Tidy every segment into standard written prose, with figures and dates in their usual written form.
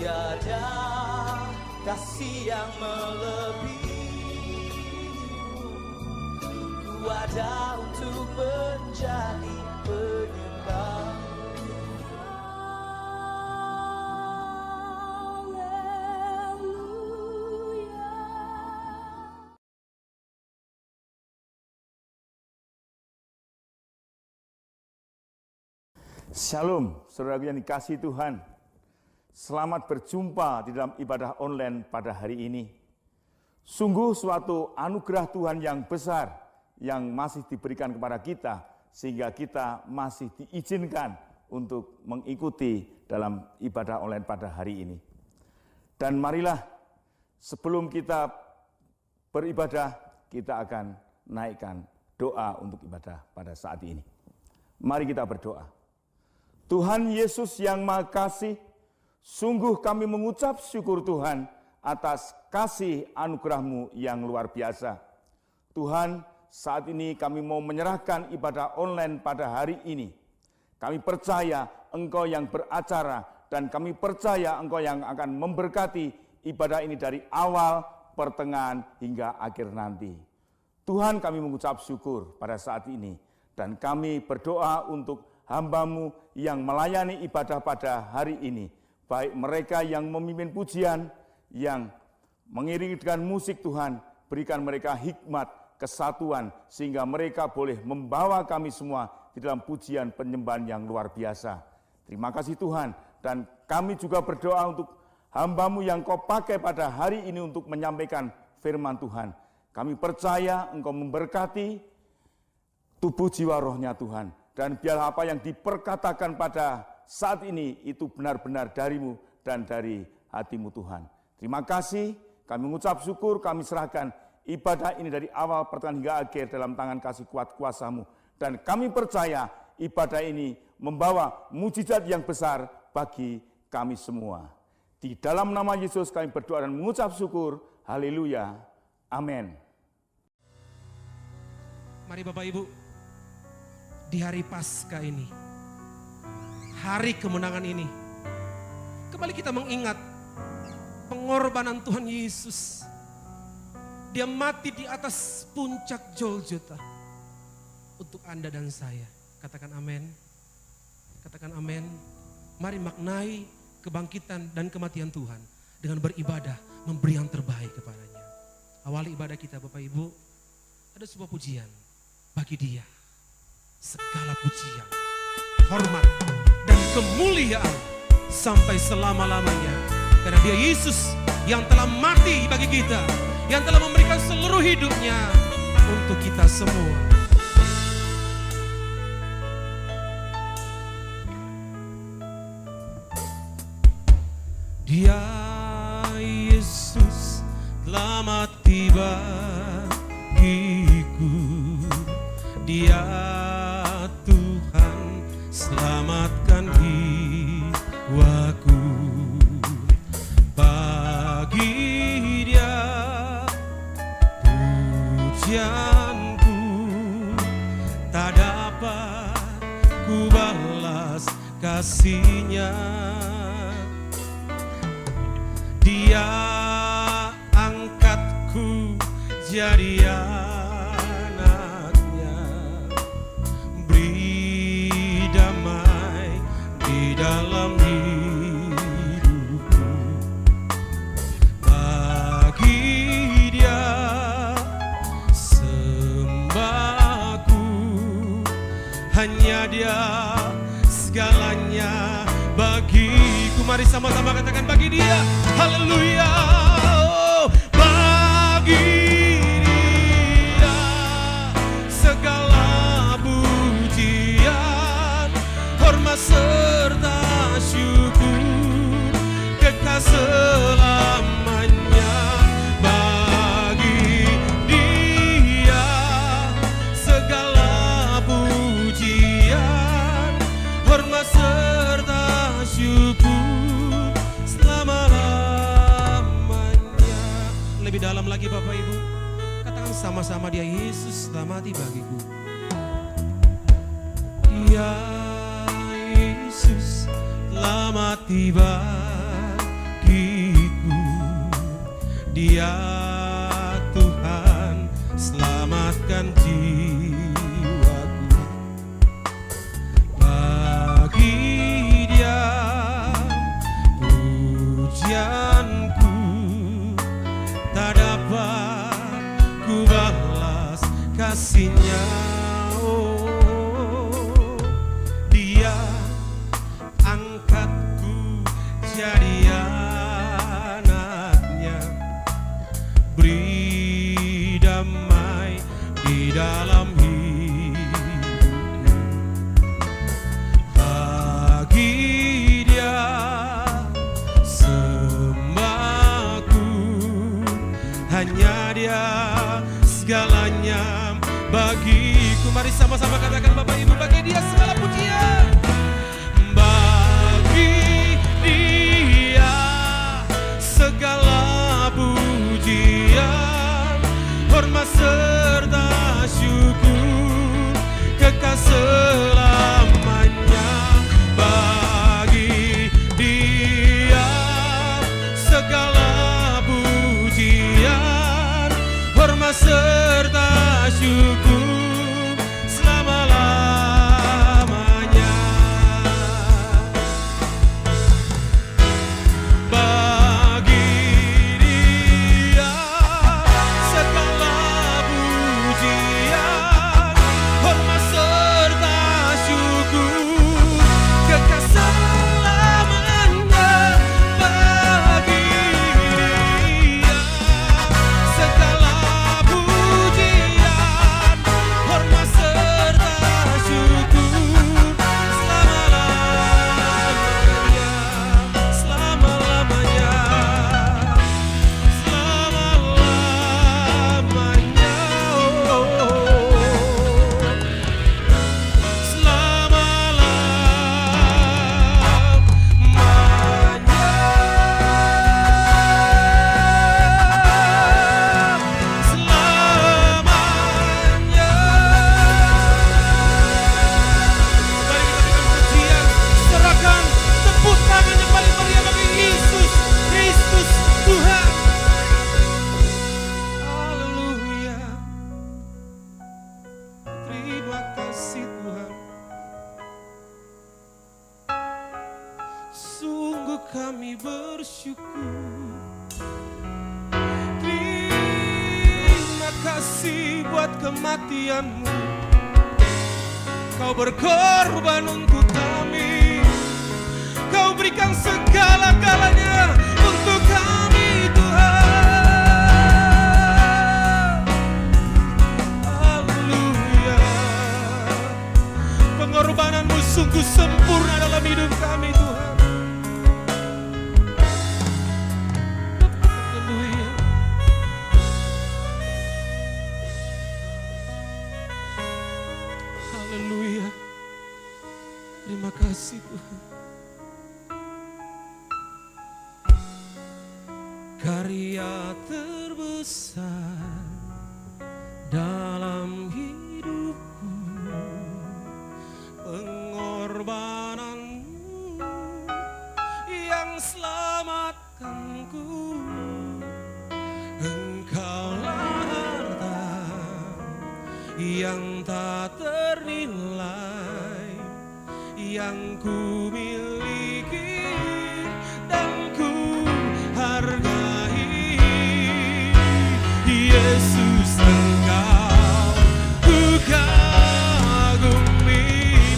Tiada kasih yang melebihimu. Ku ada untuk menjadi penyembah. Shalom, saudaraku yang dikasihi Tuhan. Selamat berjumpa di dalam ibadah online pada hari ini. Sungguh suatu anugerah Tuhan yang besar yang masih diberikan kepada kita, sehingga kita masih diizinkan untuk mengikuti dalam ibadah online pada hari ini. Dan marilah sebelum kita beribadah, kita akan naikkan doa untuk ibadah pada saat ini. Mari kita berdoa. Tuhan Yesus yang Maha Kasih, sungguh kami mengucap syukur Tuhan atas kasih anugerah-Mu yang luar biasa. Tuhan, saat ini kami mau menyerahkan ibadah online pada hari ini. Kami percaya Engkau yang beracara dan kami percaya Engkau yang akan memberkati ibadah ini dari awal, pertengahan hingga akhir nanti. Tuhan, kami mengucap syukur pada saat ini dan kami berdoa untuk hamba-Mu yang melayani ibadah pada hari ini, baik mereka yang memimpin pujian, yang mengiringi dengan musik Tuhan, berikan mereka hikmat, kesatuan, sehingga mereka boleh membawa kami semua di dalam pujian penyembahan yang luar biasa. Terima kasih Tuhan, dan kami juga berdoa untuk hamba-Mu yang Kau pakai pada hari ini untuk menyampaikan firman Tuhan. Kami percaya Engkau memberkati tubuh jiwa rohnya Tuhan. Dan biarlah apa yang diperkatakan pada saat ini itu benar-benar dari-Mu dan dari hati-Mu Tuhan. Terima kasih, kami mengucap syukur, kami serahkan ibadah ini dari awal pertengahan hingga akhir dalam tangan kasih kuat kuasa-Mu. Dan kami percaya ibadah ini membawa mujizat yang besar bagi kami semua. Di dalam nama Yesus kami berdoa dan mengucap syukur. Haleluya. Amin. Mari Bapak Ibu, di hari Paskah ini, hari kemenangan ini, kembali kita mengingat pengorbanan Tuhan Yesus. Dia mati di atas puncak Golgota untuk Anda dan saya. Katakan amin. Katakan amin. Mari maknai kebangkitan dan kematian Tuhan dengan beribadah, memberi yang terbaik kepadanya. Awali ibadah kita Bapak Ibu, ada sebuah pujian bagi Dia. Segala pujian, hormat, dan kemuliaan sampai selama-lamanya. Karena Dia Yesus yang telah mati bagi kita, yang telah memberikan seluruh hidupnya untuk kita semua. Dia Yesus telah mati bagiku. Dia Tuhan selamatkan jiwaku. Bagi Dia pujianku tak dapat ku balas kasih-Nya. Dia angkatku jadi anaknya, beri damai di dalam hidupku. Bagi Dia sembahku, hanya Dia segalanya bagiku. Mari sama-sama katakan bagi Dia. Haleluya. Bagi Dia segala pujian, hormat serta syukur kekal selamanya. Bagi Dia segala pujian, hormat serta syukur selama-lamanya. Lebih dalam lagi Bapak Ibu, katakan sama-sama, Dia Yesus telah mati bagiku. Dia Yesus telah mati bagiku. Ya Tuhan, selamatkan jiwaku. Bagi Dia pujianku tak dapat ku balas kasih-Nya. Oh, Dia angkatku jadi anaknya, beri damai di dalam hidupku. Bagi Dia sembahku, hanya Dia segalanya bagiku. Mari sama-sama katakan Bapak Ibu, bagi Dia segala pujian. Bagi Dia segala pujian, hormat serta syukur, kekal selamanya. Bagi Dia segala pujian, hormat serta syukur selama-lamanya. Bagi Dia segala pujian, hormat serta syukur, kekal selamanya. Bagi Dia segala pujian, hormat serta syukur selama-lamanya, selama-lamanya, selama-lamanya, oh, selamanya, Mari kita berikan pujian, serahkan tepuk tangan yang paling meriah bagi Yesus Kristus Tuhan. Haleluya. Terima kasih Tuhan. Sungguh kami bersyukur. Terima kasih buat kematian-Mu. Kau berkorban untuk kami. Kau berikan segala-galanya untuk kami Tuhan. Haleluya. Pengorbanan-Mu sungguh sempurna dalam hidup kami Tuhan. Haleluya. Haleluya. Terima kasih Tuhan. Karya terbesar dalam hidupku, pengorbanan-Mu yang selamatkanku. Engkaulah harta yang tak ternilai, yang ku miliki dan ku hargai. Yesus, Engkau ku kagumi.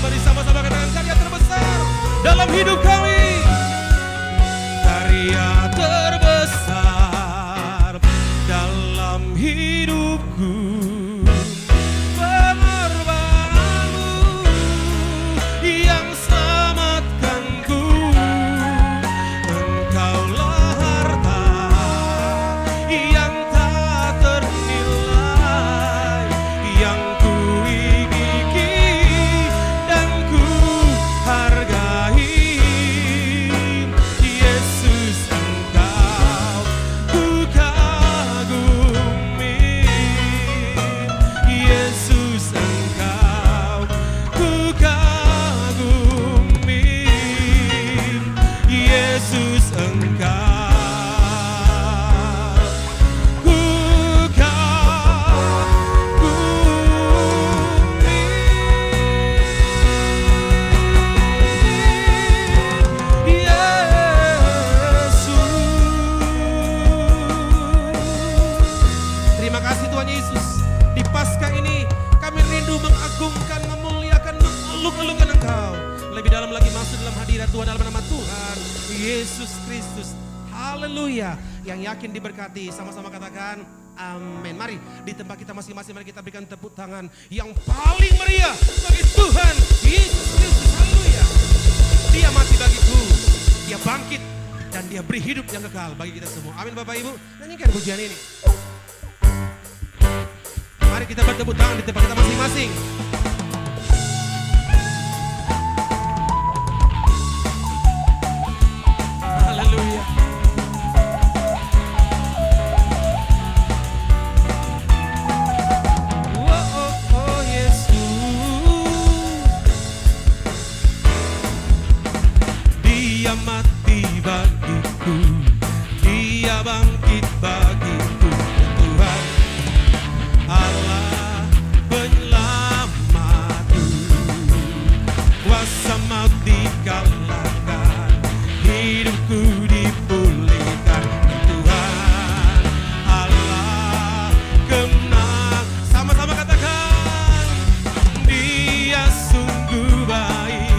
Mari sama-sama katakan karya terbesar dalam hidup kami. Karya terbesar dalam hidupku, pengorbanan-Mu yang selamatkanku. Engkaulah harta yang tak ternilai, yang ku miliki dan ku hargai. Yesus, Engkau ku kagumi. Yesus, Engkau ku kagumi. Yesus, Engkau masuk dalam hadirat Tuhan dalam nama Tuhan Yesus Kristus. Haleluya. Yang yakin diberkati sama-sama katakan amin. Mari di tempat kita masing-masing mari kita berikan tepuk tangan yang paling meriah bagi Tuhan Yesus Kristus. Haleluya. Dia mati bagiku, dia bangkit dan dia beri hidup yang kekal bagi kita semua. Amin Bapak Ibu. Nyanyikan pujian ini. Mari kita bertepuk tangan di tempat kita masing-masing. Haleluya. Oh Yesus, dia mati bagiku, dia bangkit bagiku, Tuhan Allah penyelamatku. Kuasa maut dikalahkan, hidupku dipulihkan, Tuhan Allah kemenang. Sama-sama katakan, dia sungguh baik,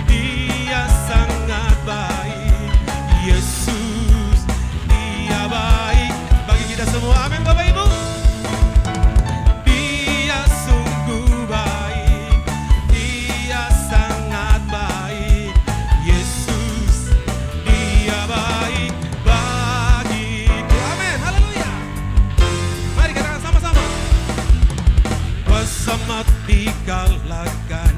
dia sangat baik, Yesus dia baik bagi kita semua. Amin Bapak Ibu. Dia sungguh baik, dia sangat baik, Yesus dia baik bagiku. Amin, haleluya. Mari katakan sama-sama. Kuasa maut dikalahkan,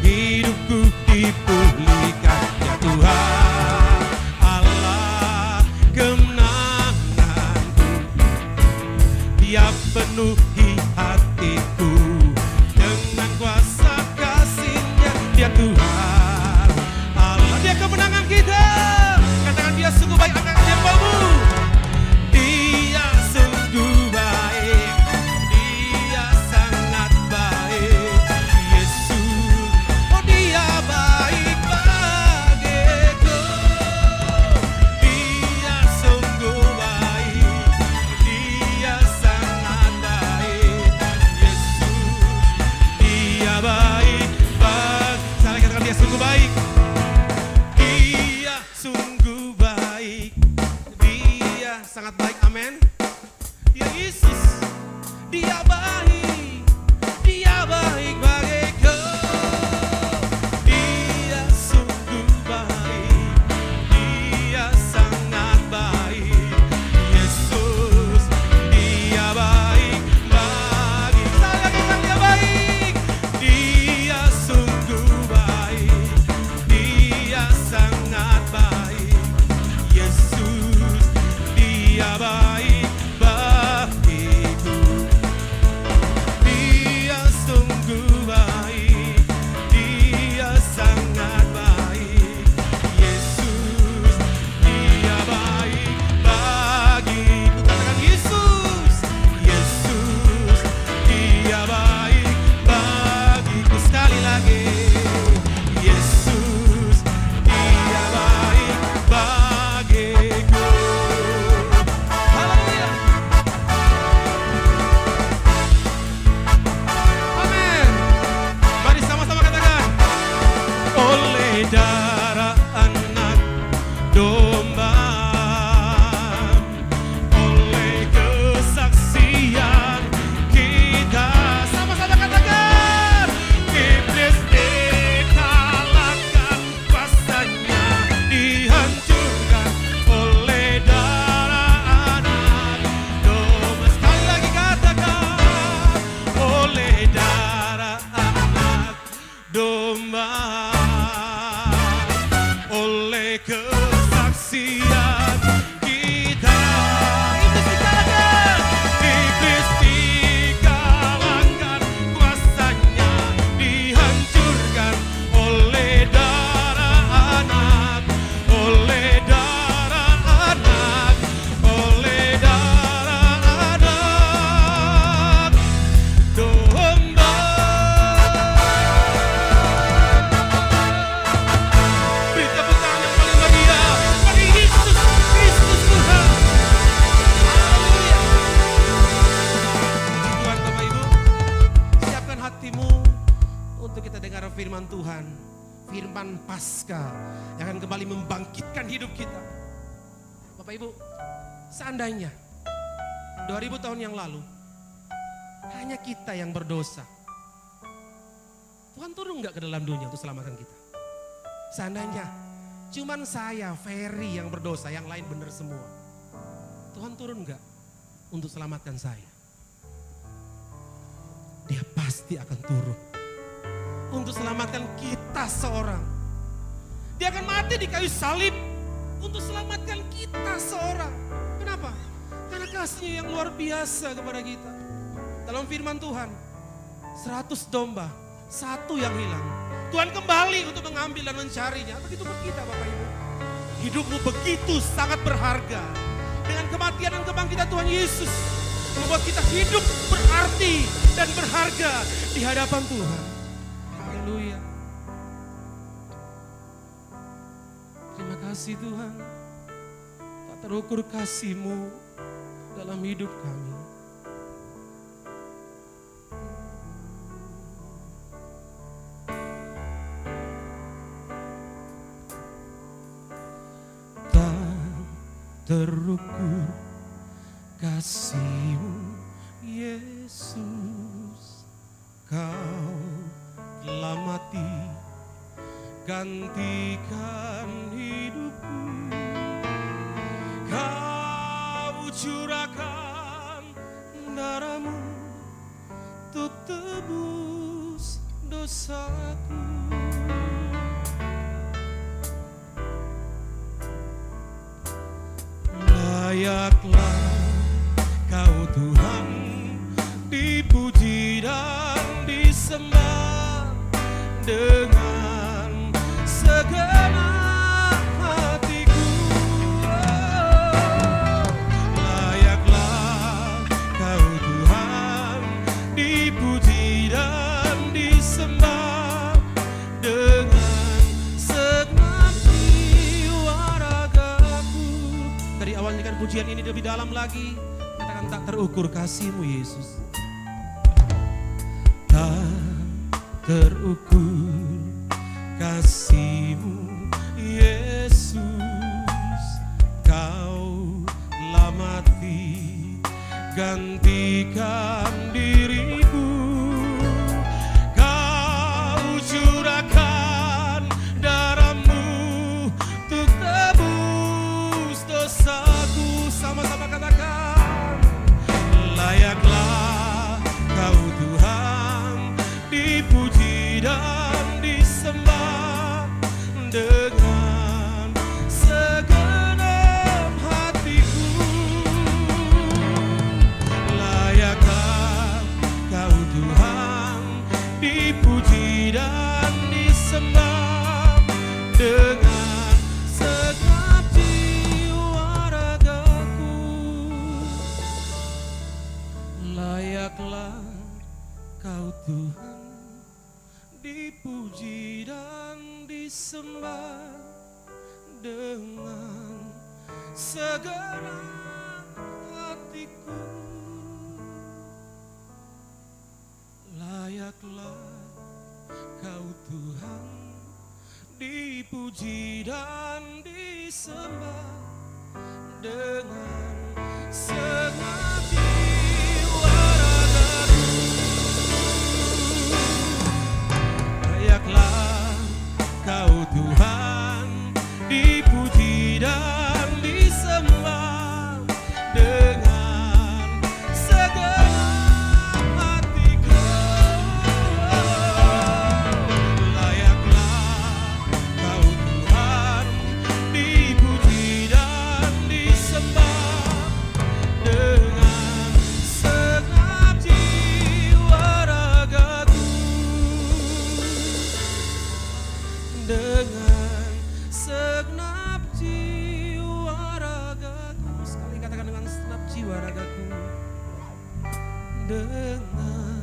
hidupku dipulihkan, ya Tuhan Allah kemenanganku. Dia penuhi hatiku dengan kuasa kasih-Nya, dia Tuhan Allah, dia kemenangan kita. Katakan dia sungguh baik, angkat jempolmu. Dia sungguh baik, dia sangat baik, Yesus, oh dia baik bagiku. Dia sungguh baik, dia sangat baik, Yesus, dia baik Saya katakan dia sungguh baik, dia sungguh baik, dia sangat baik, amin. Ya Yesus, dia baik bagiku. Dia sungguh baik, dia sangat baik, Yesus, dia baik bagi saya. Katakan dia baik, dia sungguh baik, dia sangat baik, Yesus, dia baik bagiku. Dia sungguh baik, dia sangat baik, Yesus, dia baik bagiku. Katakan Yesus, Yesus, dia baik bagiku. Sekali lagi, Yesus, dia baik bagiku. Haleluya. Amin. Mari sama-sama katakan, oleh darah anak domba, oleh kesaksian kita. Sama-sama katakan, iblis dikalahkan, kuasanya dihancurkan oleh darah anak domba. Sekali lagi katakan, oleh darah anak domba, oleh kesaksian kita. Iblis dikalahkan, iblis dikalahkan, kuasanya dihancurkan oleh darah anak, oleh darah anak, oleh darah anak domba. Beri tepuk tangan yang paling meriah bagi Yesus. Paskah yang akan kembali membangkitkan hidup kita. Bapak Ibu, seandainya 2000 tahun yang lalu hanya kita yang berdosa, Tuhan turun nggak ke dalam dunia untuk selamatkan kita? Seandainya cuman saya, Ferry yang berdosa, yang lain benar semua, Tuhan turun nggak untuk selamatkan saya? Dia pasti akan turun untuk selamatkan kita seorang. Dia akan mati di kayu salib untuk selamatkan kita seorang. Kenapa? Karena kasih-Nya yang luar biasa kepada kita. Dalam firman Tuhan, 100 domba, 1 yang hilang. Tuhan kembali untuk mengambil dan mencarinya. Begitu pun kita, Bapak Ibu. Hidupmu begitu sangat berharga. Dengan kematian dan kebangkitan Tuhan Yesus, membuat kita hidup berarti dan berharga di hadapan Tuhan. Haleluya. Terima kasih Tuhan. Tak terukur kasih-Mu dalam hidup kami. Tak terukur kasih-Mu Yesus, Kau telah mati gantikan hidupku. Kau curahkan darah-Mu untuk tebus dosaku. Layaklah Kau Tuhan dipuji dan disembah dengan segenap hatiku. Layaklah Kau Tuhan dipuji dan disembah dengan segenap jiwa ragaku. Dari awal nyanyikan pujian ini lebih dalam lagi, katakan tak terukur kasih-Mu Yesus. Terukur kasih-Mu Yesus, Kau telah mati gantikan diriku. Kau curahkan darah-Mu untuk tebus dosaku. Sama-sama katakan, layaklah Kau Tuhan dipuji dan disembah dengan segenap hatiku. Layaklah Kau Tuhan dipuji dan disembah dengan segenap jiwa ragaku. Layaklah Kau Tuhan dipuji dan disembah dengan segenap hatiku. Layaklah Kau Tuhan dipuji dan disembah dengan segenap jiwa ragaku. Layaklah Kau Tuhan dipuji dan disembah dengan segenap hatiku. Layaklah Kau Tuhan dipuji dan disembah dengan segenap jiwa ragaku. Dengan segenap jiwa ragaku. Sekali katakan, dengan segenap jiwa ragaku. Dengan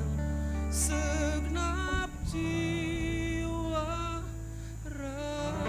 segenap jiwa ragaku.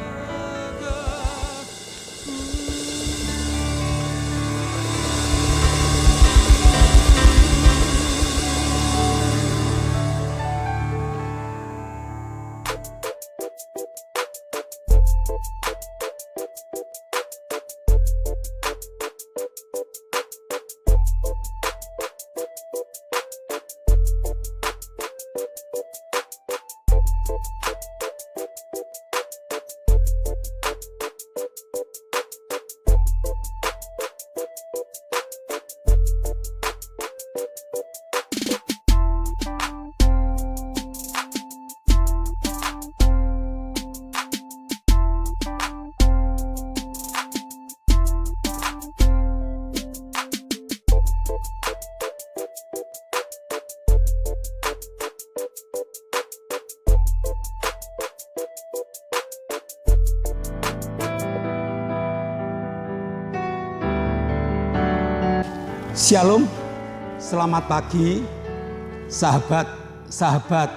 Shalom, selamat pagi sahabat-sahabat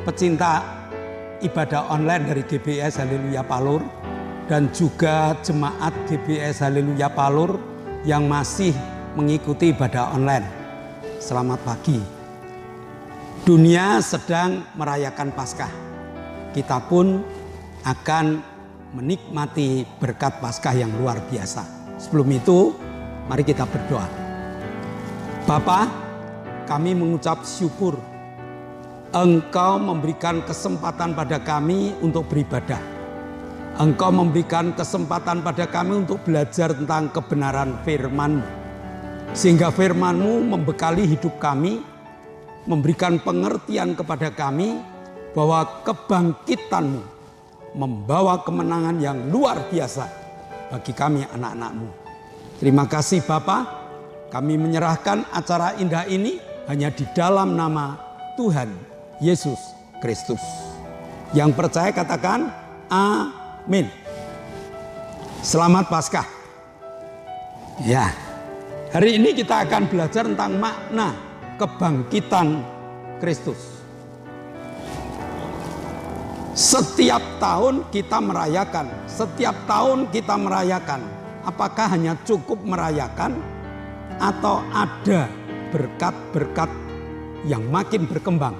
pecinta ibadah online dari GBS Haleluya Palur dan juga jemaat GBS Haleluya Palur yang masih mengikuti ibadah online. Selamat pagi. Dunia sedang merayakan Paskah. Kita pun akan menikmati berkat Paskah yang luar biasa. Sebelum itu, mari kita berdoa. Bapa, kami mengucap syukur Engkau memberikan kesempatan pada kami untuk beribadah. Engkau memberikan kesempatan pada kami untuk belajar tentang kebenaran firman-Mu. Sehingga firman-Mu membekali hidup kami, memberikan pengertian kepada kami bahwa kebangkitan-Mu membawa kemenangan yang luar biasa bagi kami anak-anak-Mu. Terima kasih Bapa. Kami menyerahkan acara indah ini hanya di dalam nama Tuhan Yesus Kristus. Yang percaya katakan amin. Selamat Paskah. Ya, hari ini kita akan belajar tentang makna kebangkitan Kristus. Setiap tahun kita merayakan. Apakah hanya cukup merayakan? Atau ada berkat-berkat yang makin berkembang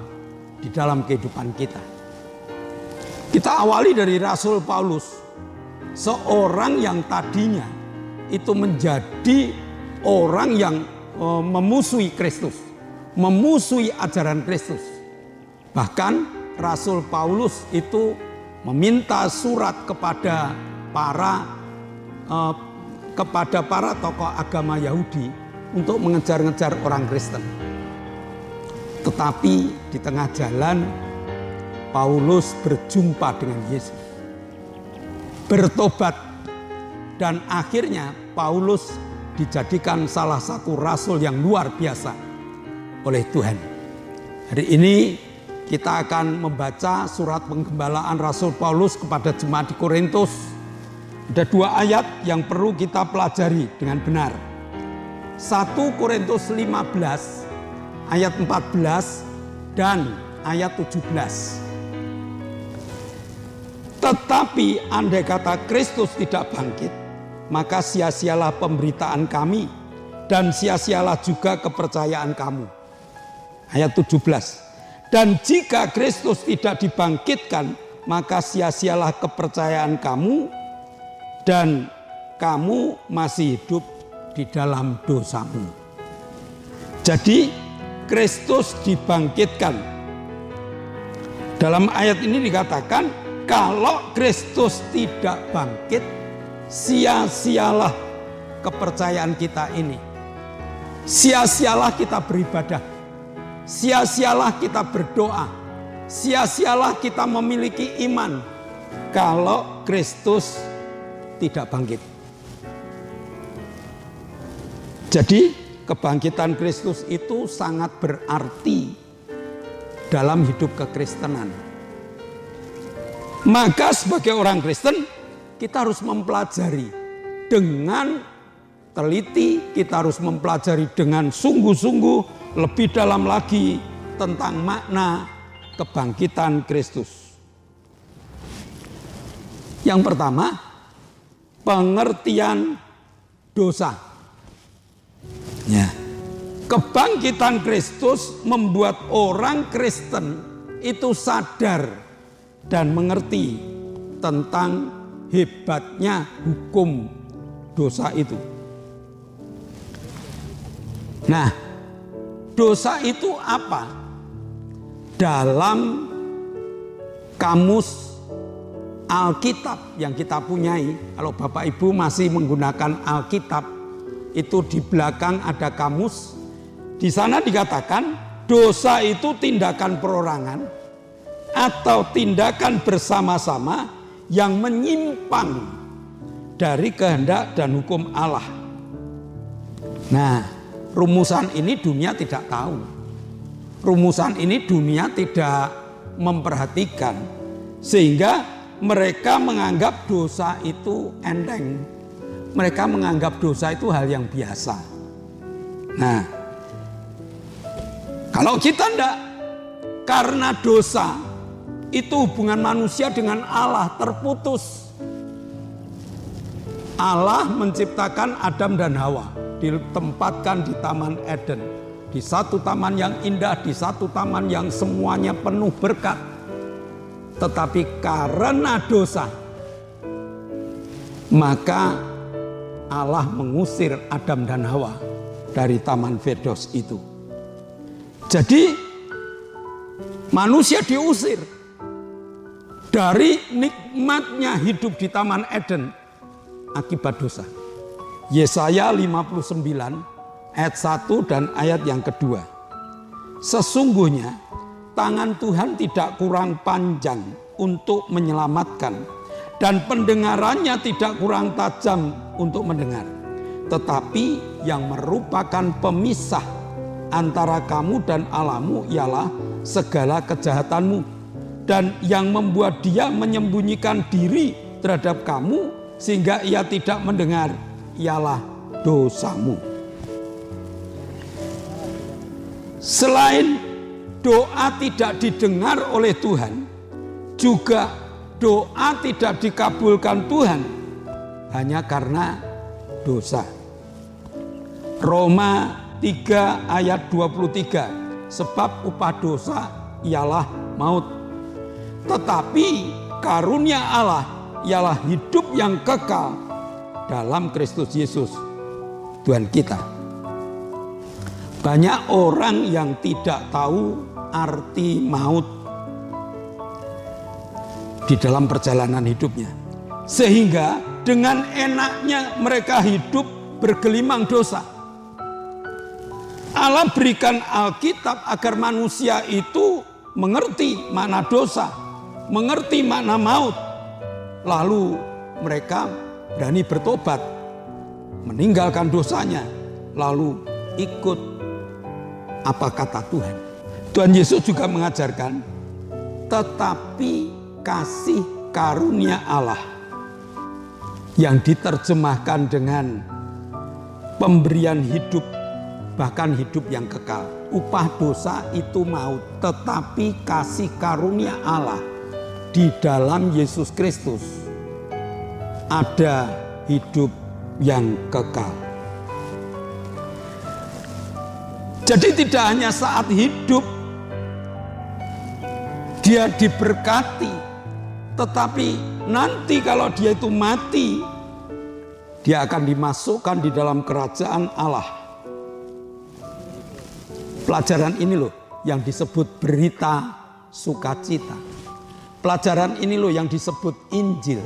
di dalam kehidupan kita. Kita awali dari Rasul Paulus, seorang yang tadinya itu menjadi orang yang memusuhi Kristus, memusuhi ajaran Kristus. Bahkan Rasul Paulus itu meminta surat kepada para tokoh agama Yahudi untuk mengejar-ngejar orang Kristen. Tetapi di tengah jalan Paulus berjumpa dengan Yesus, bertobat, dan akhirnya Paulus dijadikan salah satu rasul yang luar biasa oleh Tuhan. Hari ini kita akan membaca surat penggembalaan Rasul Paulus kepada jemaat di Korintus. Ada 2 ayat yang perlu kita pelajari dengan benar. 1 Korintus 15 ayat 14 dan ayat 17. Tetapi andai kata Kristus tidak bangkit, maka sia-sialah pemberitaan kami dan sia-sialah juga kepercayaan kamu. Ayat 17. Dan jika Kristus tidak dibangkitkan, maka sia-sialah kepercayaan kamu dan kamu masih hidup di dalam dosamu. Jadi Kristus dibangkitkan. Dalam ayat ini dikatakan kalau Kristus tidak bangkit, sia-sialah kepercayaan kita ini. Sia-sialah kita beribadah. Sia-sialah kita berdoa. Sia-sialah kita memiliki iman kalau Kristus tidak bangkit. Jadi kebangkitan Kristus itu sangat berarti dalam hidup kekristenan. Maka sebagai orang Kristen kita harus mempelajari dengan teliti, kita harus mempelajari dengan sungguh-sungguh lebih dalam lagi tentang makna kebangkitan Kristus. Yang pertama, pengertian dosa. Ya. Kebangkitan Kristus membuat orang Kristen itu sadar dan mengerti tentang hebatnya hukum dosa itu. Nah, dosa itu apa? Dalam kamus Alkitab yang kita punyai, kalau Bapak Ibu masih menggunakan Alkitab, itu di belakang ada kamus. Di sana dikatakan dosa itu tindakan perorangan atau tindakan bersama-sama yang menyimpang dari kehendak dan hukum Allah. Nah, rumusan ini dunia tidak tahu. Rumusan ini dunia tidak memperhatikan, sehingga mereka menganggap dosa itu enteng. Mereka menganggap dosa itu hal yang biasa. Nah, kalau kita enggak, karena dosa itu hubungan manusia dengan Allah terputus. Allah menciptakan Adam dan Hawa, ditempatkan di Taman Eden, di satu taman yang indah, di satu taman yang semuanya penuh berkat. Tetapi karena dosa, maka Allah mengusir Adam dan Hawa dari Taman Firdaus itu. Jadi manusia diusir dari nikmatnya hidup di Taman Eden akibat dosa. Yesaya 59 ayat 1 dan ayat yang kedua. Sesungguhnya tangan Tuhan tidak kurang panjang untuk menyelamatkan, dan pendengarannya tidak kurang tajam untuk mendengar. Tetapi yang merupakan pemisah antara kamu dan Allahmu ialah segala kejahatanmu, dan yang membuat dia menyembunyikan diri terhadap kamu sehingga ia tidak mendengar ialah dosamu. Selain doa tidak didengar oleh Tuhan, juga doa tidak dikabulkan Tuhan hanya karena dosa. Roma 3 ayat 23, sebab upah dosa ialah maut, tetapi karunia Allah ialah hidup yang kekal dalam Kristus Yesus Tuhan kita. Banyak orang yang tidak tahu arti maut di dalam perjalanan hidupnya, sehingga dengan enaknya mereka hidup bergelimang dosa. Allah berikan Alkitab agar manusia itu mengerti makna dosa, mengerti makna maut, lalu mereka berani bertobat, meninggalkan dosanya, lalu ikut apa kata Tuhan. Tuhan Yesus juga mengajarkan, tetapi kasih karunia Allah yang diterjemahkan dengan pemberian hidup, bahkan hidup yang kekal. Upah dosa itu maut, tetapi kasih karunia Allah di dalam Yesus Kristus ada hidup yang kekal. Jadi tidak hanya saat hidup dia diberkati, tetapi nanti kalau dia itu mati, dia akan dimasukkan di dalam kerajaan Allah. Pelajaran ini loh yang disebut berita sukacita. Pelajaran ini loh yang disebut Injil.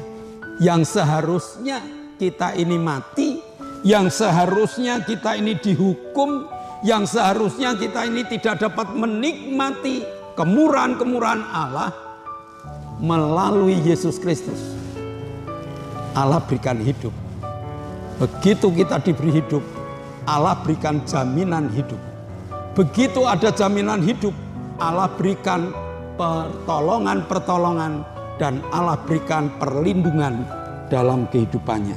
Yang seharusnya kita ini mati, yang seharusnya kita ini dihukum, yang seharusnya kita ini tidak dapat menikmati kemurahan-kemurahan Allah, melalui Yesus Kristus Allah berikan hidup. Begitu kita diberi hidup, Allah berikan jaminan hidup. Begitu ada jaminan hidup, Allah berikan pertolongan-pertolongan, dan Allah berikan perlindungan dalam kehidupannya.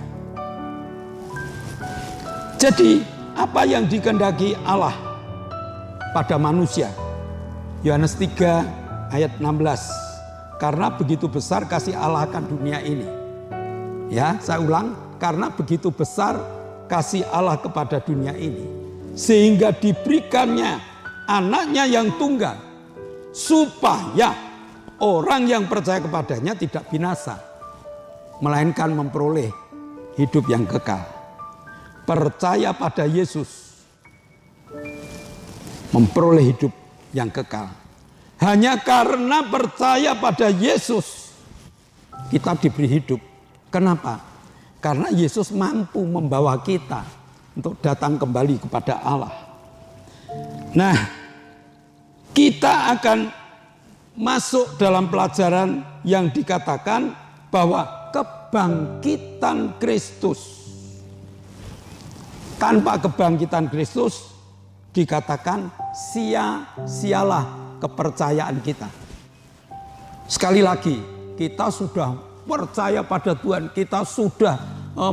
Jadi apa yang dikehendaki Allah pada manusia? Yohanes 3 ayat 16. Karena begitu besar kasih Allah akan dunia ini. Ya, saya ulang, karena begitu besar kasih Allah kepada dunia ini, sehingga diberikannya anaknya yang tunggal, supaya orang yang percaya kepadanya tidak binasa, melainkan memperoleh hidup yang kekal. Percaya pada Yesus, memperoleh hidup yang kekal. Hanya karena percaya pada Yesus, kita diberi hidup. Kenapa? Karena Yesus mampu membawa kita untuk datang kembali kepada Allah. Nah, kita akan masuk dalam pelajaran yang dikatakan bahwa kebangkitan Kristus. Tanpa kebangkitan Kristus dikatakan sia-sialah kepercayaan kita. Sekali lagi, kita sudah percaya pada Tuhan, kita sudah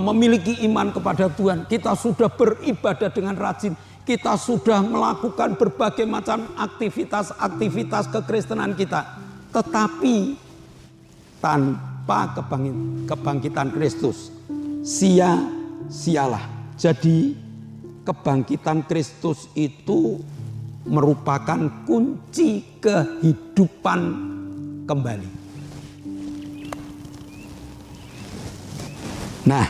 memiliki iman kepada Tuhan, kita sudah beribadah dengan rajin, kita sudah melakukan berbagai macam aktivitas kekristenan kita. Tetapi tanpa kebangkitan Kristus, sia-sialah. Jadi kebangkitan Kristus itu merupakan kunci kehidupan kembali. Nah,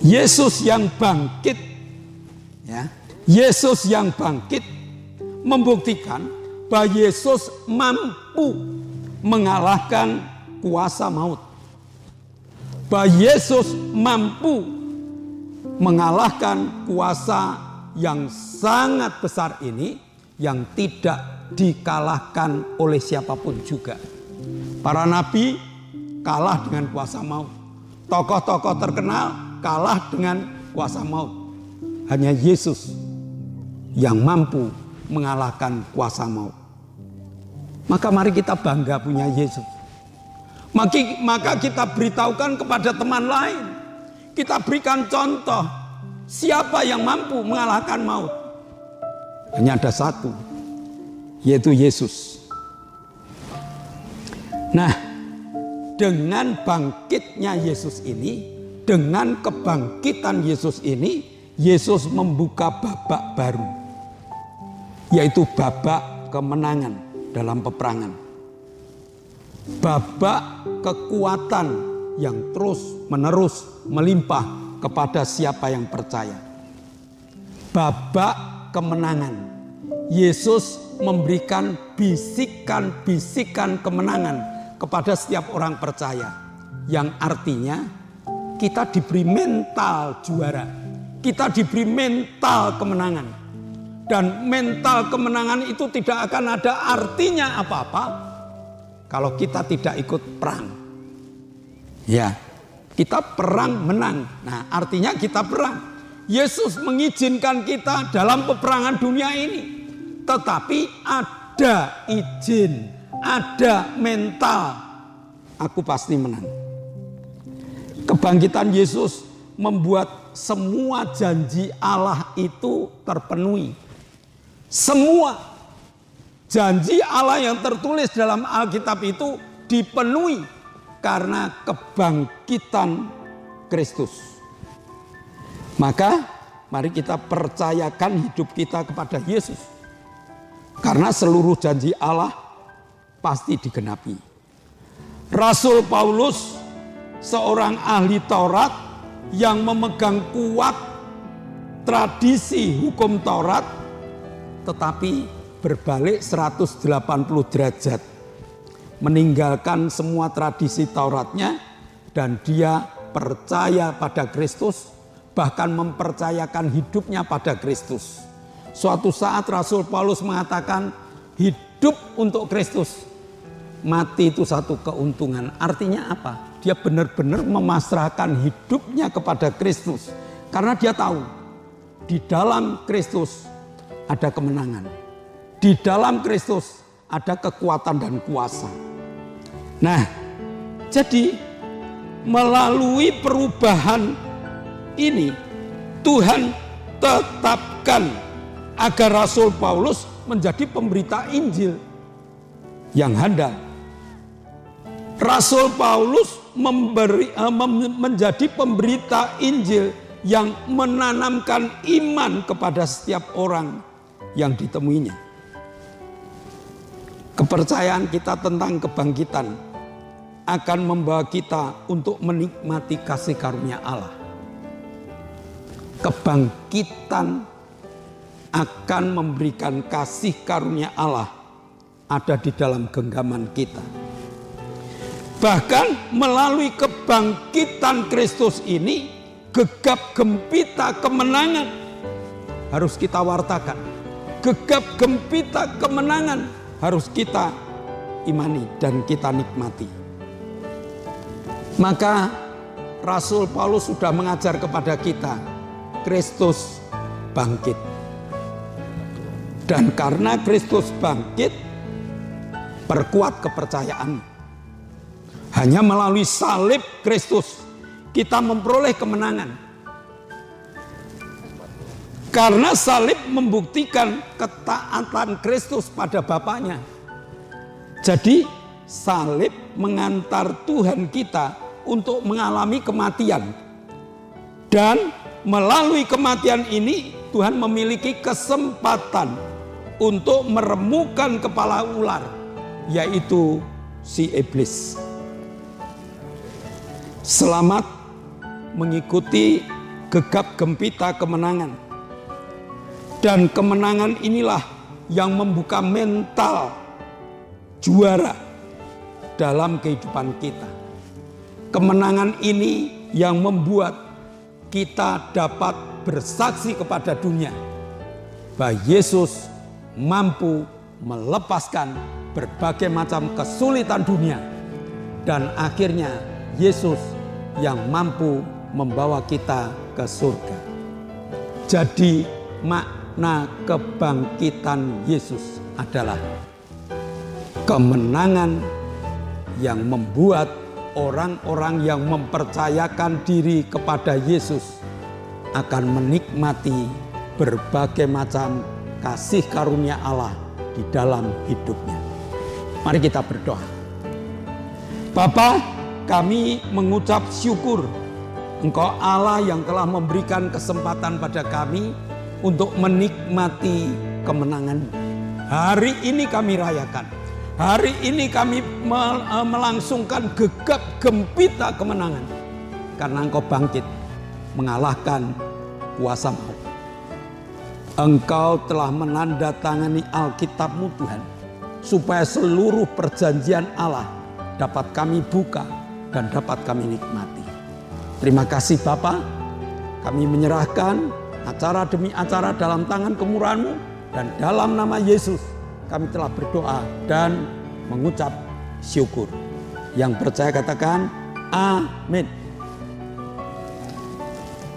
Yesus yang bangkit, ya, Yesus yang bangkit membuktikan bahwa Yesus mampu mengalahkan kuasa maut. Bahwa Yesus mampu mengalahkan kuasa yang sangat besar ini yang tidak dikalahkan oleh siapapun juga. Para nabi kalah dengan kuasa maut. Tokoh-tokoh terkenal kalah dengan kuasa maut. Hanya Yesus yang mampu mengalahkan kuasa maut. Maka mari kita bangga punya Yesus. Maka kita beritahukan kepada teman lain. Kita berikan contoh siapa yang mampu mengalahkan maut. Hanya ada satu, yaitu Yesus. Nah, dengan bangkitnya Yesus ini, dengan kebangkitan Yesus ini, Yesus membuka babak baru, yaitu babak kemenangan dalam peperangan. Babak kekuatan yang terus-menerus melimpah kepada siapa yang percaya. Babak kemenangan. Yesus memberikan bisikan-bisikan kemenangan kepada setiap orang percaya. Yang artinya kita diberi mental juara. Kita diberi mental kemenangan. Dan mental kemenangan itu tidak akan ada artinya apa-apa kalau kita tidak ikut perang. Ya, kita perang menang. Nah, artinya kita perang. Yesus mengizinkan kita dalam peperangan dunia ini. Tetapi ada izin, ada mental. Aku pasti menang. Kebangkitan Yesus membuat semua janji Allah itu terpenuhi. Semua janji Allah yang tertulis dalam Alkitab itu dipenuhi karena kebangkitan Kristus. Maka mari kita percayakan hidup kita kepada Yesus. Karena seluruh janji Allah pasti digenapi. Rasul Paulus, seorang ahli Taurat yang memegang kuat tradisi hukum Taurat, tetapi berbalik 180 derajat, meninggalkan semua tradisi Tauratnya dan dia percaya pada Kristus, bahkan mempercayakan hidupnya pada Kristus. Suatu saat Rasul Paulus mengatakan hidup untuk Kristus, mati itu satu keuntungan. Artinya apa? Dia benar-benar memasrahkan hidupnya kepada Kristus karena dia tahu di dalam Kristus ada kemenangan. Di dalam Kristus ada kekuatan dan kuasa. Nah, jadi melalui perubahan ini Tuhan tetapkan agar Rasul Paulus menjadi pemberita Injil yang handal. Rasul Paulus menjadi pemberita Injil yang menanamkan iman kepada setiap orang yang ditemuinya. Kepercayaan kita tentang kebangkitan akan membawa kita untuk menikmati kasih karunia Allah. Kebangkitan akan memberikan kasih karunia Allah ada di dalam genggaman kita. Bahkan melalui kebangkitan Kristus ini, gegap gempita kemenangan harus kita wartakan. Gegap gempita kemenangan harus kita imani dan kita nikmati. Maka Rasul Paulus sudah mengajar kepada kita, Kristus bangkit. Dan karena Kristus bangkit, perkuat kepercayaan. Hanya melalui salib Kristus kita memperoleh kemenangan. Karena salib membuktikan ketaatan Kristus pada Bapaknya. Jadi salib mengantar Tuhan kita untuk mengalami kematian. Dan melalui kematian ini Tuhan memiliki kesempatan untuk meremukkan kepala ular, yaitu si iblis. Selamat mengikuti gegap gempita kemenangan. Dan kemenangan inilah yang membuka mental juara dalam kehidupan kita. Kemenangan ini yang membuat kita dapat bersaksi kepada dunia bahwa Yesus mampu melepaskan berbagai macam kesulitan dunia, dan akhirnya Yesus yang mampu membawa kita ke surga. Jadi makna kebangkitan Yesus adalah kemenangan yang membuat orang-orang yang mempercayakan diri kepada Yesus akan menikmati berbagai macam kasih karunia Allah di dalam hidupnya. Mari kita berdoa. Bapa, kami mengucap syukur Engkau Allah yang telah memberikan kesempatan pada kami untuk menikmati kemenangan. Hari ini kami rayakan. Hari ini kami melangsungkan gegap gempita kemenangan. Karena Engkau bangkit mengalahkan kuasa maut. Engkau telah menandatangani Alkitab-Mu Tuhan, supaya seluruh perjanjian Allah dapat kami buka dan dapat kami nikmati. Terima kasih Bapa, kami menyerahkan acara demi acara dalam tangan kemurahan-Mu, dan dalam nama Yesus kami telah berdoa dan mengucap syukur. Yang percaya katakan amin.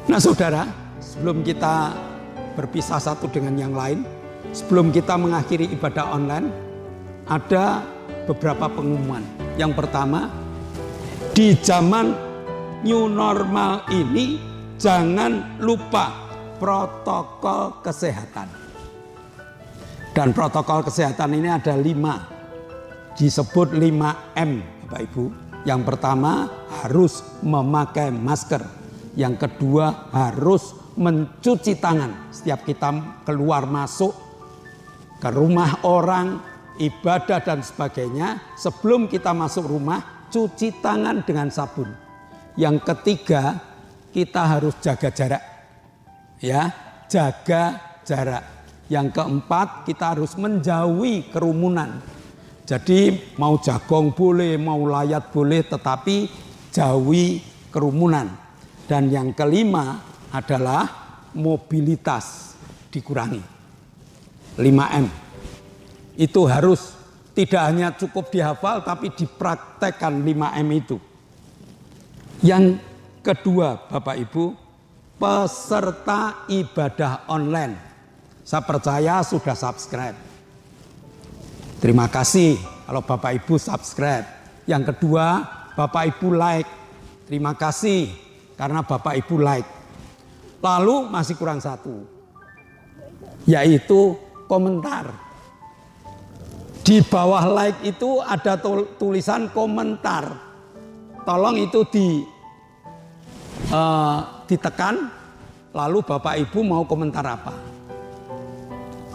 Nah saudara, sebelum kita berpisah satu dengan yang lain, sebelum kita mengakhiri ibadah online, ada beberapa pengumuman. Yang pertama, di zaman new normal ini jangan lupa protokol kesehatan. Dan protokol kesehatan ini ada 5, disebut 5M Bapak Ibu. Yang pertama harus memakai masker. Yang kedua harus mencuci tangan setiap kita keluar masuk ke rumah orang, ibadah dan sebagainya. Sebelum kita masuk rumah, cuci tangan dengan sabun. Yang ketiga, kita harus jaga jarak. Ya, jaga jarak. Yang keempat, kita harus menjauhi kerumunan. Jadi mau jagong boleh, mau layat boleh, tetapi jauhi kerumunan. Dan yang kelima adalah mobilitas dikurangi. 5M. Itu harus tidak hanya cukup dihafal, tapi dipraktekkan 5M itu. Yang kedua Bapak Ibu, peserta ibadah online. Saya percaya sudah subscribe. Terima kasih kalau Bapak Ibu subscribe. Yang kedua, Bapak Ibu like. Terima kasih karena Bapak Ibu like. Lalu masih kurang satu, yaitu komentar. Di bawah like itu ada tulisan komentar. Tolong itu ditekan, lalu Bapak Ibu mau komentar apa?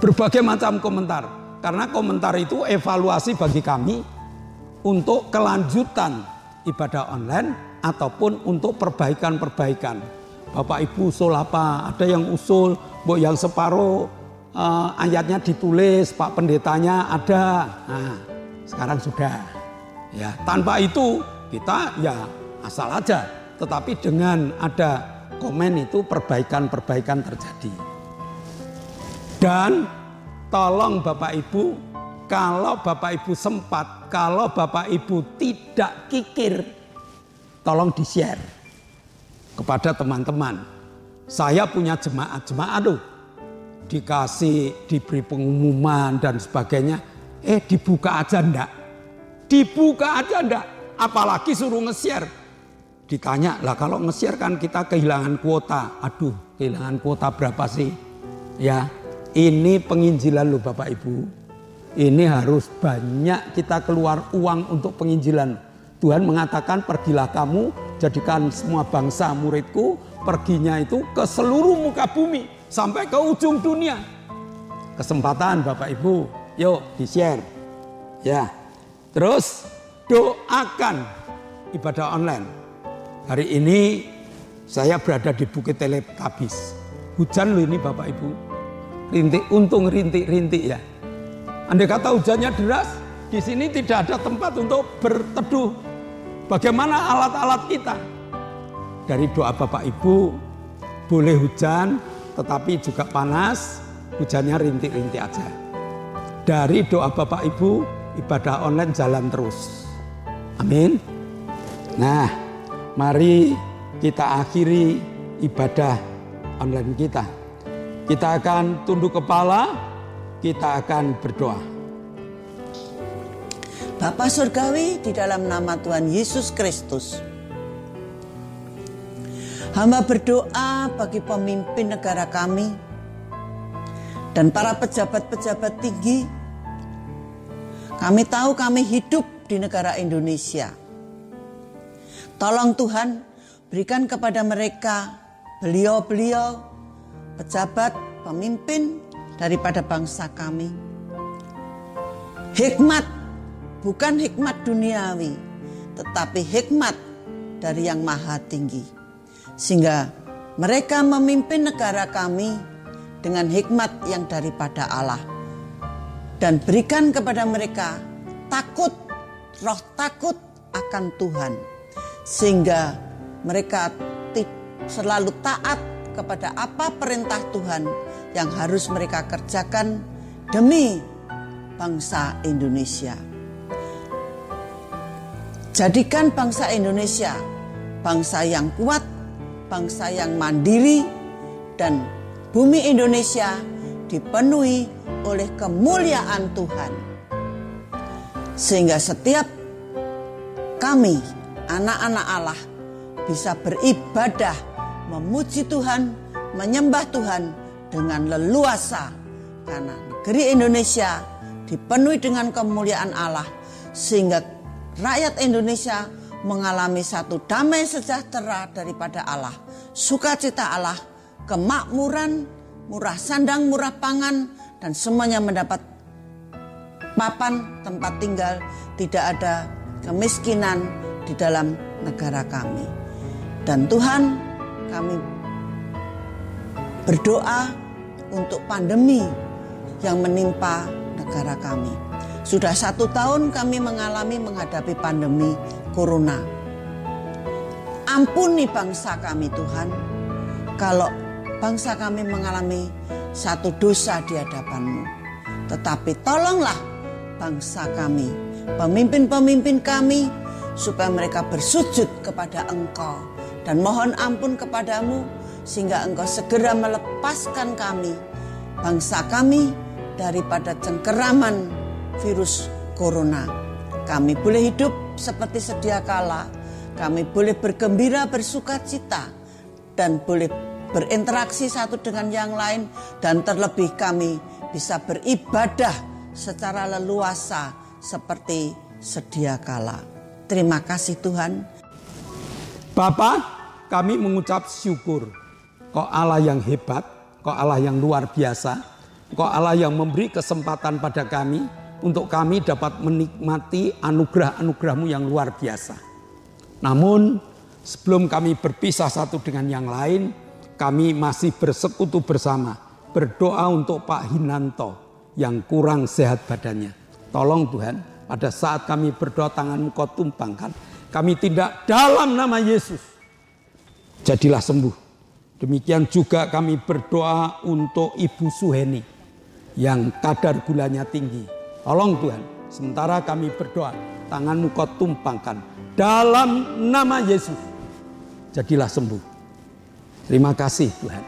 Berbagai macam komentar. Karena komentar itu evaluasi bagi kami untuk kelanjutan ibadah online ataupun untuk perbaikan-perbaikan. Bapak Ibu usul apa? Ada yang usul, yang separuh ayatnya ditulis, Pak Pendetanya ada. Nah, sekarang sudah. Ya, tanpa itu kita ya asal aja. Tetapi dengan ada komen itu perbaikan-perbaikan terjadi. Dan tolong Bapak Ibu, kalau Bapak Ibu sempat, kalau Bapak Ibu tidak kikir, tolong di-share kepada teman-teman. Saya punya jemaat-jemaat loh, diberi pengumuman dan sebagainya. Dibuka aja enggak? Dibuka aja enggak? Apalagi suruh nge-share. Ditanya, lah kalau nge-share kan kita kehilangan kuota. Aduh, kehilangan kuota berapa sih? Ya, ini penginjilan loh Bapak Ibu. Ini harus banyak kita keluar uang untuk penginjilan. Tuhan mengatakan, pergilah kamu, jadikan semua bangsa muridku. Perginya itu ke seluruh muka bumi, sampai ke ujung dunia. Kesempatan Bapak Ibu, yuk di-share. Ya, terus doakan ibadah online. Hari ini saya berada di Bukit Teletabis. Hujan loh ini Bapak Ibu. Rintik, untung rintik-rintik ya. Andai kata hujannya deras, di sini tidak ada tempat untuk berteduh. Bagaimana alat-alat kita? Dari doa Bapak Ibu, boleh hujan, tetapi juga panas, hujannya rintik-rintik aja. Dari doa Bapak Ibu, ibadah online jalan terus. Amin. Nah, mari kita akhiri ibadah online kita. Kita akan tunduk kepala, kita akan berdoa. Bapa Surgawi, di dalam nama Tuhan Yesus Kristus, hamba berdoa bagi pemimpin negara kami dan para pejabat-pejabat tinggi. Kami tahu kami hidup di negara Indonesia. Tolong Tuhan, berikan kepada mereka, beliau-beliau, pejabat, pemimpin daripada bangsa kami, hikmat, bukan hikmat duniawi, tetapi hikmat dari yang maha tinggi. Sehingga mereka memimpin negara kami dengan hikmat yang daripada Allah. Dan berikan kepada mereka takut, roh takut akan Tuhan. Sehingga mereka selalu taat kepada apa perintah Tuhan yang harus mereka kerjakan demi bangsa Indonesia. Jadikan bangsa Indonesia bangsa yang kuat, bangsa yang mandiri, dan bumi Indonesia dipenuhi oleh kemuliaan Tuhan. Sehingga setiap kami, anak-anak Allah, bisa beribadah, memuji Tuhan, menyembah Tuhan dengan leluasa. Karena negeri Indonesia dipenuhi dengan kemuliaan Allah, sehingga rakyat Indonesia mengalami satu damai sejahtera daripada Allah, sukacita Allah, kemakmuran, murah sandang, murah pangan, dan semuanya mendapat papan tempat tinggal, tidak ada kemiskinan di dalam negara kami. Dan Tuhan, kami berdoa untuk pandemi yang menimpa negara kami. Sudah 1 tahun kami menghadapi pandemi corona. Ampuni bangsa kami Tuhan, kalau bangsa kami mengalami satu dosa di hadapan-Mu. Tetapi tolonglah bangsa kami, pemimpin-pemimpin kami, supaya mereka bersujud kepada Engkau dan mohon ampun kepadamu, sehingga Engkau segera melepaskan kami, bangsa kami, daripada cengkeraman virus corona. Kami boleh hidup seperti sedia kala, kami boleh bergembira, bersuka cita, dan boleh berinteraksi satu dengan yang lain, dan terlebih kami bisa beribadah secara leluasa seperti sedia kala. Terima kasih Tuhan. Bapa, kami mengucap syukur. Kau Allah yang hebat, Kau Allah yang luar biasa, Kau Allah yang memberi kesempatan pada kami untuk kami dapat menikmati anugerah-anugerah-Mu yang luar biasa. Namun sebelum kami berpisah satu dengan yang lain, kami masih bersekutu bersama, berdoa untuk Pak Hinanto yang kurang sehat badannya. Tolong Tuhan, pada saat kami berdoa tangan-Mu Kau tumpangkan, kami tidak dalam nama Yesus, jadilah sembuh. Demikian juga kami berdoa untuk Ibu Suheni yang kadar gulanya tinggi. Tolong Tuhan, sementara kami berdoa, tangan-Mu Kau tumpangkan dalam nama Yesus, jadilah sembuh. Terima kasih Tuhan.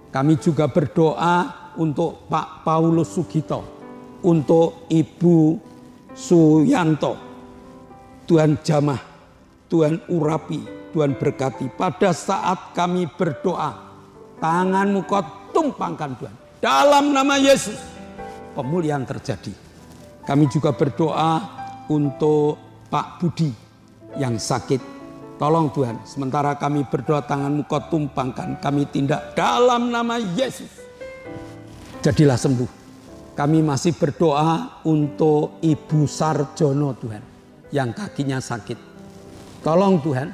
Kami juga berdoa untuk Pak Paulus Sugito, untuk Ibu Suyanto. Tuhan jamah, Tuhan urapi, Tuhan berkati. Pada saat kami berdoa, tangan-Mu Kau tumpangkan Tuhan. Dalam nama Yesus, pemulihan terjadi. Kami juga berdoa untuk Pak Budi yang sakit. Tolong Tuhan, sementara kami berdoa tangan-Mu Kau tumpangkan, kami tindak dalam nama Yesus, jadilah sembuh. Kami masih berdoa untuk Ibu Sarjono Tuhan, yang kakinya sakit. Tolong Tuhan,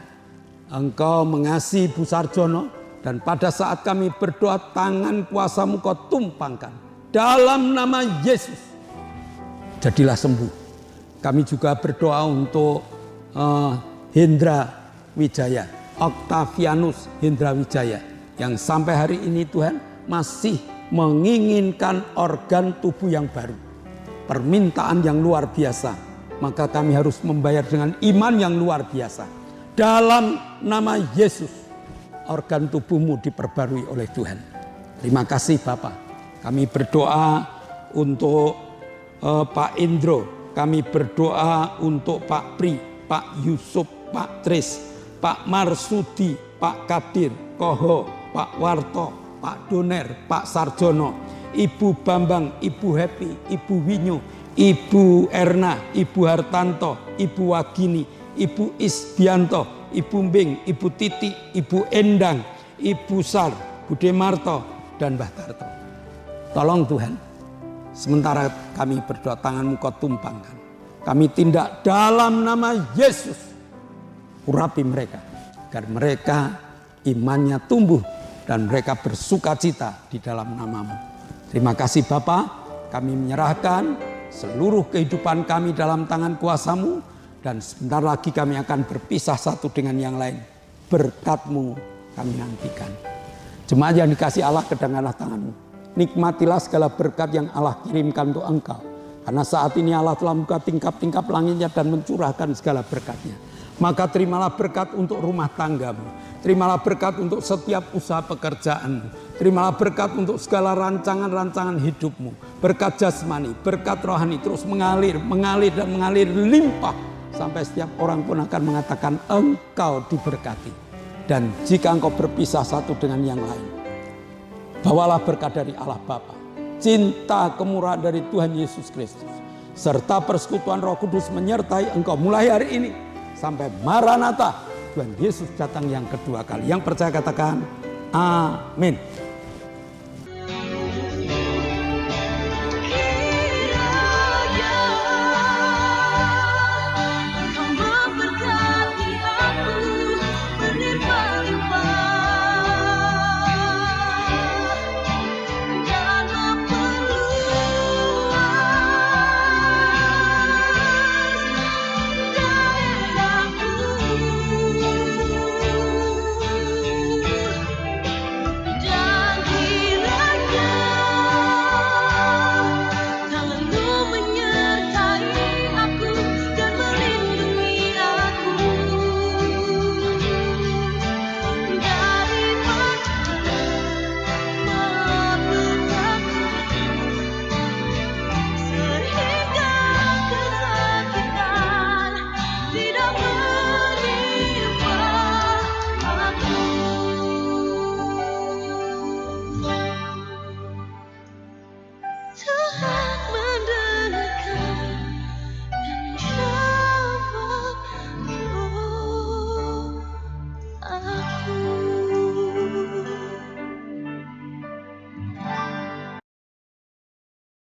Engkau mengasihi Ibu Sarjono, dan pada saat kami berdoa tangan kuasa-Mu Kau tumpangkan. Dalam nama Yesus, jadilah sembuh. Kami juga berdoa untuk Hendra Wijaya, Octavianus Hendra Wijaya, yang sampai hari ini Tuhan masih menginginkan organ tubuh yang baru. Permintaan yang luar biasa. Maka kami harus membayar dengan iman yang luar biasa. Dalam nama Yesus, organ tubuhmu diperbarui oleh Tuhan. Terima kasih Bapak. Kami berdoa untuk Pak Indro. Kami berdoa untuk Pak Pri, Pak Yusuf, Pak Tris, Pak Marsudi, Pak Kadir, Koho, Pak Warto, Pak Doner, Pak Sarjono, Ibu Bambang, Ibu Happy, Ibu Winyu, Ibu Erna, Ibu Hartanto, Ibu Wagini, Ibu Isbianto, Ibu Mbing, Ibu Titi, Ibu Endang, Ibu Sar, Bude Marto, dan Mbah Tarto. Tolong Tuhan, sementara kami berdoa tangan-Mu Kau tumpangkan. Kami tindak dalam nama Yesus. Urapi mereka, agar mereka imannya tumbuh dan mereka bersuka cita di dalam nama-Mu. Terima kasih Bapa, kami menyerahkan seluruh kehidupan kami dalam tangan kuasa-Mu, dan sebentar lagi kami akan berpisah satu dengan yang lain. Berkat-Mu kami nantikan. Jemaat yang dikasih Allah, kedangkanlah tangan-Mu. Nikmatilah segala berkat yang Allah kirimkan untuk engkau. Karena saat ini Allah telah membuka tingkap-tingkap langitnya dan mencurahkan segala berkatnya. Maka terimalah berkat untuk rumah tanggamu. Terimalah berkat untuk setiap usaha pekerjaanmu. Terimalah berkat untuk segala rancangan-rancangan hidupmu. Berkat jasmani, berkat rohani terus mengalir, mengalir dan mengalir limpah. Sampai setiap orang pun akan mengatakan engkau diberkati. Dan jika engkau berpisah satu dengan yang lain, bawalah berkat dari Allah Bapa, cinta kemurahan dari Tuhan Yesus Kristus, serta persekutuan Roh Kudus menyertai engkau mulai hari ini sampai Maranatha, Tuhan Yesus datang yang kedua kali. Yang percaya katakan amin.